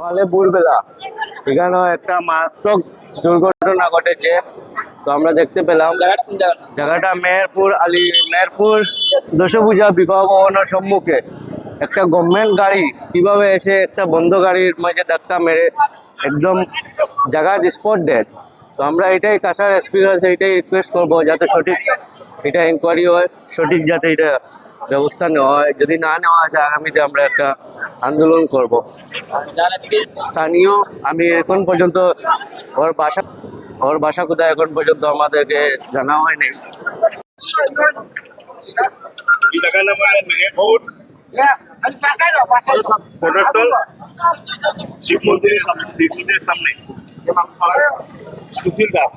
সকালে ভোরবেলা এখানেও একটা মারাত্মক দুর্ঘটনা ঘটেছে। তো আমরা দেখতে পেলাম জায়গাটা মেহেরপুর দশভূজা বিবাহ ভবনের সম্মুখে একটা গভর্নমেন্ট গাড়ি কিভাবে এসে একটা বন্ধ গাড়ির মাঝে ধাক্কা মেরে একদম জায়গা স্পট ডেড। তো আমরা এটাই কাছাড় এসপির কাছে এটাই রিকোয়েস্ট করবো যাতে সঠিক এটা ইনকোয়ারি হয়, সঠিক যাতে এটা ব্যবস্থা নেওয়া হয়। যদি না নেওয়া যায় আগামীতে আমরা একটা আন্দোলন করব। স্থানীয় আমি এখন পর্যন্ত ওর বাসা কোথায় এখন পর্যন্ত আমাদেরকে জানা হয়নি। শিব মন্দিরের সামনে সুশীল দাস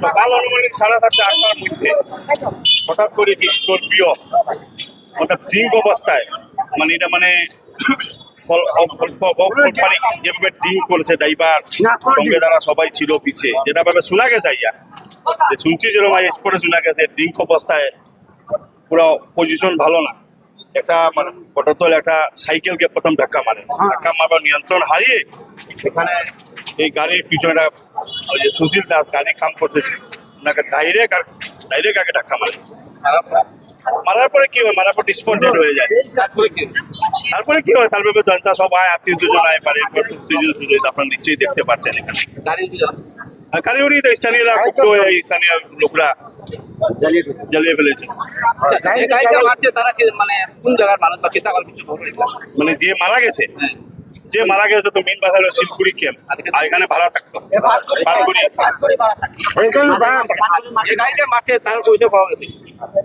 সকাল অনুমানিক 7:30-8টার মধ্যে হঠাৎ করে স্করপিও ওটা ড্রিঙ্ক অবস্থায় মানে এটা মানে যেভাবে ড্রিঙ্ক করেছে ড্রাইভার সঙ্গে যারা সবাই ছিল পিছে, যেটা ভাবে শোনা গেছে শুনছি যেরকম স্পটে শোনা গেছে ড্রিঙ্ক অবস্থায় পুরো পজিশন ভালো না। একটা মানে ঘটনাস্থলে একটা সাইকেলকে প্রথম ধাক্কা মারবার নিয়ন্ত্রণ হারিয়ে এখানে এই গাড়ির পিছনে ওই যে সুশীল দাস গাড়ি কাম করতেছে ওনাকে ডাইরেক্ট আগে ধাক্কা মারার পরে কি হয়, মারার পর স্পট ডেড হয়ে যায়। তারপরে কি হয়, তারপরে জনতা সবাই আত্মীয় স্বজন আয় পারে আপনারা নিশ্চয়ই দেখতে পাচ্ছেন এখানে গাড়ি উড়ি তো স্থানীয়রা স্থানীয় লোকরা জ্বালিয়ে ফেলেছে। মানে যে মারা গেছে তো মেন বাজার শিলপুরি ক্যাম্প, আর এখানে ভাড়া থাকতো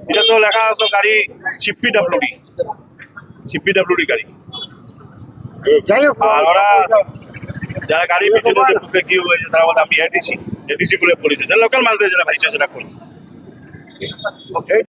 এটা তো লেখা আছে গাড়ি সিপিডাব্লিউডি গাড়ি। আর ওরা যারা গাড়ি পিছনে কি হয়েছে তারা বলে আমি এডিসি বলে পরিচয়, লোকাল মানুষদের যারা ভাইচা সেটা করছে।